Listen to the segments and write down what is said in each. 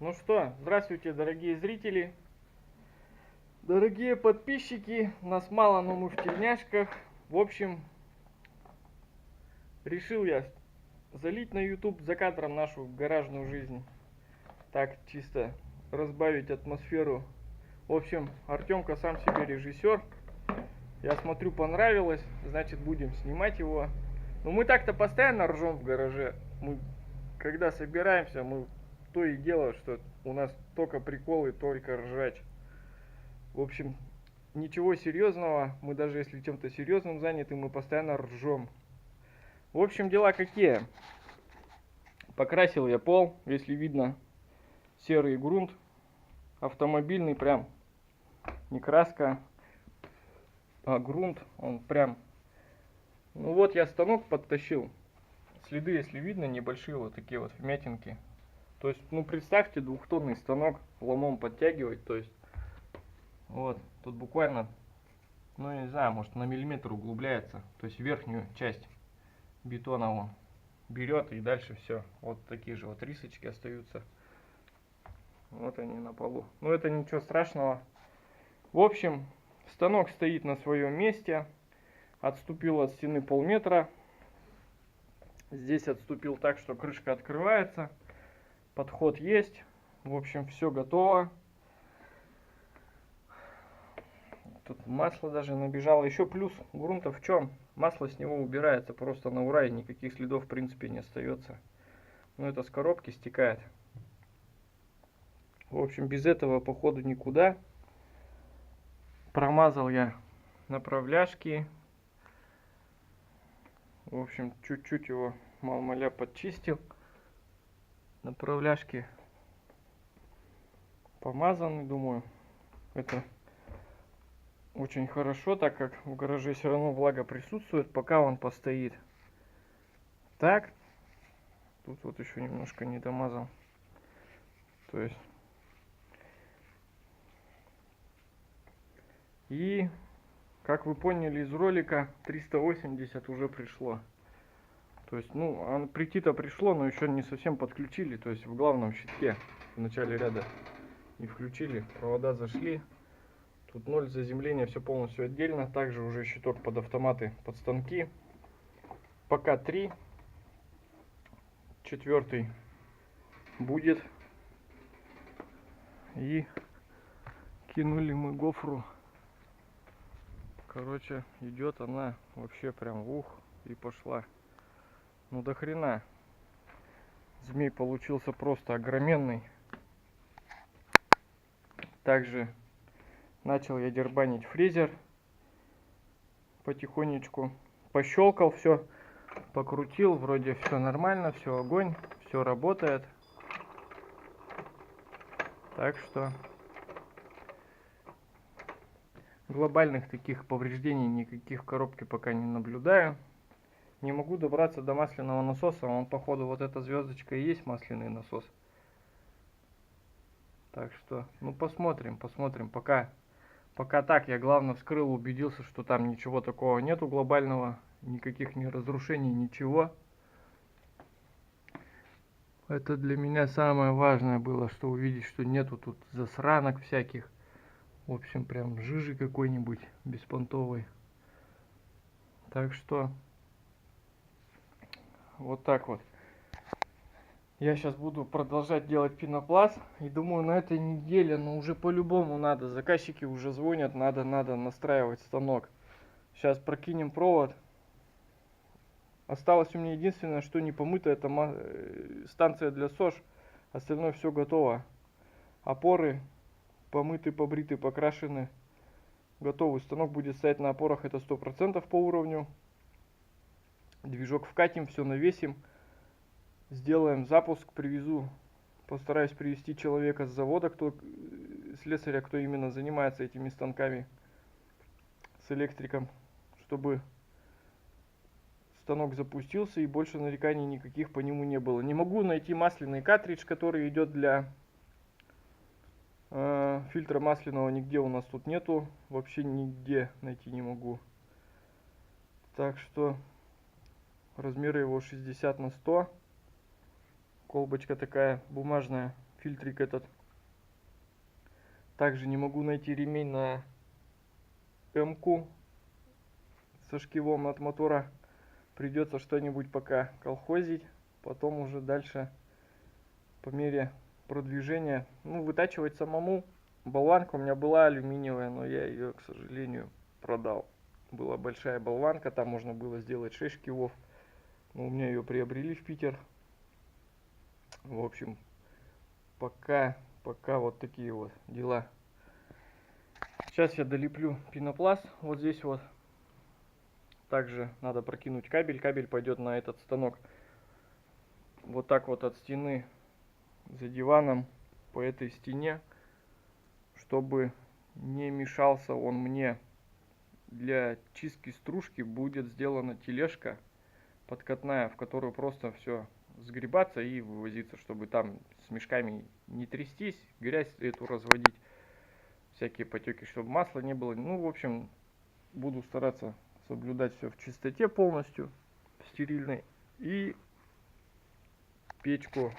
Ну что, здравствуйте, дорогие зрители, дорогие подписчики. Нас мало, но мы в тельняшках. В общем, решил я залить на YouTube за кадром нашу гаражную жизнь. Так, чисто разбавить атмосферу. В общем, Артемка сам себе режиссер. Я смотрю, понравилось, значит будем снимать его. Но мы так-то постоянно ржем в гараже. Мы, когда собираемся, мы то и дело, что у нас только приколы, только ржач. В общем, ничего серьезного. Мы даже если чем-то серьезным заняты, мы постоянно ржем. В общем, дела какие? Покрасил я пол, если видно, серый грунт. Автомобильный прям, не краска, а грунт. Он прям... Ну вот я станок подтащил. Следы, если видно, небольшие вот такие вот вмятинки. То есть, ну представьте, двухтонный станок ломом подтягивать. То есть, вот, тут буквально, ну я не знаю, может на миллиметр углубляется. То есть верхнюю часть бетона он берет и дальше все. Вот такие же вот рисочки остаются. Вот они на полу. Но это ничего страшного. В общем, станок стоит на своем месте. Отступил от стены полметра. Здесь отступил так, что крышка открывается. Подход есть. В общем, все готово. Тут масло даже набежало. Еще плюс грунта в чем? Масло с него убирается просто на ура, и никаких следов в принципе не остается. Но это с коробки стекает. В общем, без этого походу никуда. Промазал я направляшки. В общем, чуть-чуть его мал-маля подчистил. Направляшки помазаны, думаю. Это очень хорошо, так как в гараже все равно влага присутствует, пока он постоит. Так. Тут вот еще немножко не домазал. То есть. И, как вы поняли из ролика, 380 уже пришло. То есть, ну, прийти-то пришло, но еще не совсем подключили. То есть в главном щитке в начале ряда не включили. Провода зашли. Тут 0 заземления, все полностью отдельно. Также уже щиток под автоматы, под станки. Пока 3. Четвертый будет. И кинули мы гофру. Короче, идет она вообще прям ух и пошла. Ну до хрена. Змей получился просто огроменный. Также начал я дербанить фрезер. Потихонечку пощелкал все. Покрутил, вроде все нормально, все огонь, все работает. Так что глобальных таких повреждений никаких в коробке пока не наблюдаю. Не могу добраться до масляного насоса. Он, походу, вот эта звездочка и есть масляный насос. Так что, ну посмотрим. Пока так, я главное вскрыл, убедился, что там ничего такого нету глобального. Никаких ни разрушений, ничего. Это для меня самое важное было, что увидеть, что нету тут засранок всяких. В общем, прям жижи какой-нибудь беспонтовой. Так что, вот так вот. Я сейчас буду продолжать делать пенопласт. И думаю, на этой неделе, ну уже по-любому надо. Заказчики уже звонят, надо настраивать станок. Сейчас прокинем провод. Осталось у меня единственное, что не помыто, это станция для СОЖ. Остальное все готово. Опоры помыты, побриты, покрашены. Готовый станок будет стоять на опорах, это 100% по уровню. Движок вкатим, все навесим. Сделаем запуск, привезу. Постараюсь привезти человека с завода, слесаря, кто именно занимается этими станками, с электриком, чтобы станок запустился и больше нареканий никаких по нему не было. Не могу найти масляный картридж, который идет для фильтра масляного, нигде у нас тут нету, вообще нигде найти не могу. Так что размеры его 60 на 100. Колбочка такая бумажная, фильтрик этот. Также не могу найти ремень на М-ку со шкивом от мотора. Придется что-нибудь пока колхозить, потом уже дальше по мере продвижения, вытачивать самому. Болванка у меня была алюминиевая, но я ее, к сожалению, продал. Была большая болванка, там можно было сделать 6 шкивов, но у меня ее приобрели в Питер. В общем, пока вот такие вот дела. Сейчас я долеплю пенопласт вот здесь вот. Также надо прокинуть кабель. Кабель пойдет на этот станок. Вот так вот от стены за диваном по этой стене, чтобы не мешался он мне. Для чистки стружки будет сделана тележка подкатная, в которую просто все сгребаться и вывозиться, чтобы там с мешками не трястись, грязь эту разводить, всякие потеки, чтобы масла не было. В общем, буду стараться соблюдать все в чистоте полностью, стерильной. И печку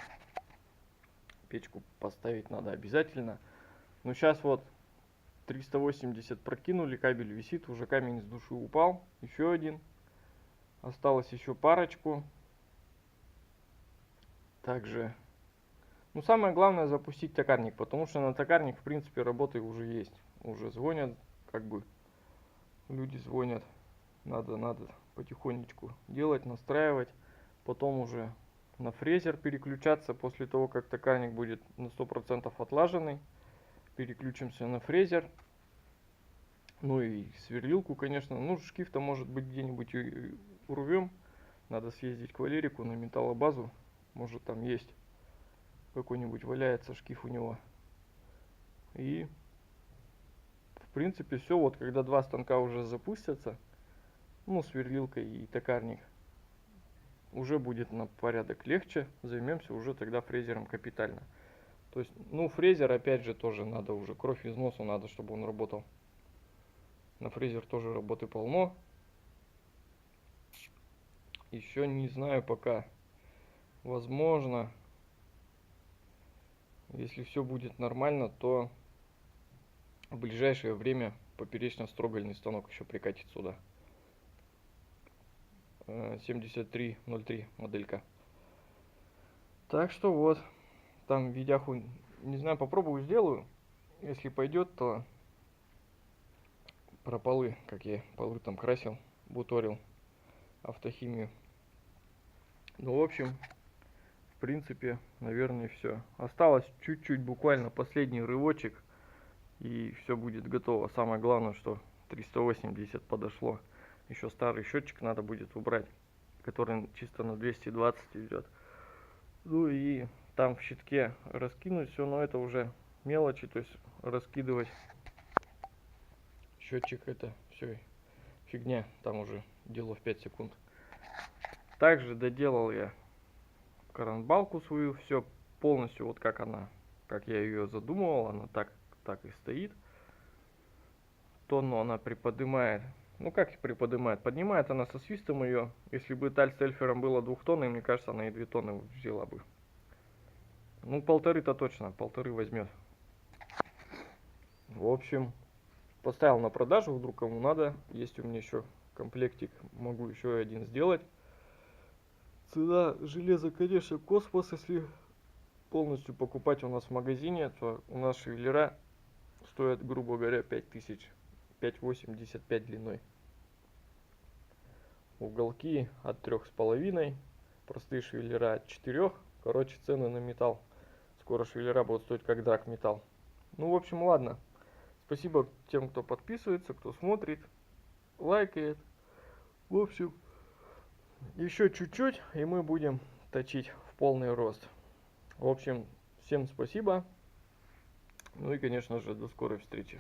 поставить надо обязательно. Но сейчас вот 380 прокинули, кабель висит, уже камень с души упал. Еще один. Осталось еще парочку. Также, самое главное запустить токарник, потому что на токарник, в принципе, работы уже есть. Уже звонят, люди звонят. Надо потихонечку делать, настраивать. Потом уже на фрезер переключаться после того, как токарник будет на 100% отлаженный. Переключимся на фрезер. И сверлилку, конечно. Шкив-то может быть где-нибудь урвем. Надо съездить к Валерику на металлобазу. Может там есть какой-нибудь валяется шкив у него. И в принципе все. Вот когда два станка уже запустятся, сверлилка и токарник, уже будет на порядок легче. Займемся уже тогда фрезером капитально. То есть, фрезер опять же тоже надо уже, кровь из носу надо, чтобы он работал. На фрезер тоже работы полно. Еще не знаю пока. Возможно, если все будет нормально, то в ближайшее время поперечно-строгальный станок еще прикатит сюда. 7303 моделька. Так что вот, там видяху, не знаю, попробую сделаю. Если пойдет, то про полы, как я полы там красил, буторил, автохимию. В общем, в принципе, наверное, все. Осталось чуть-чуть, буквально последний рывочек, и все будет готово. Самое главное, что 380 подошло. Еще старый счетчик надо будет убрать, который чисто на 220 идет. И там в щитке раскинуть все, но это уже мелочи, то есть раскидывать счетчик это все фигня, там уже дело в 5 секунд. Также доделал я коронбалку свою, все полностью вот как я ее задумывал, она так и стоит. Тонну она приподнимает. Как приподнимает? Поднимает она со свистом ее. Если бы таль с эльфером было 2 тонны, мне кажется, она и 2 тонны взяла бы. 1,5-то точно, 1,5 возьмет. В общем, поставил на продажу, вдруг кому надо. Есть у меня еще комплектик, могу еще один сделать. Цена железа, конечно, космос. Если полностью покупать у нас в магазине, то у нас шевелера стоят, грубо говоря, 5000, 5,85 длиной. Уголки от 3,5, простые шевелера от 4. Короче, цены на металл. Скоро шевелера будут стоить как драгметалл. В общем, ладно. Спасибо тем, кто подписывается, кто смотрит, лайкает. В общем, еще чуть-чуть, и мы будем точить в полный рост. В общем, всем спасибо. И, конечно же, до скорой встречи.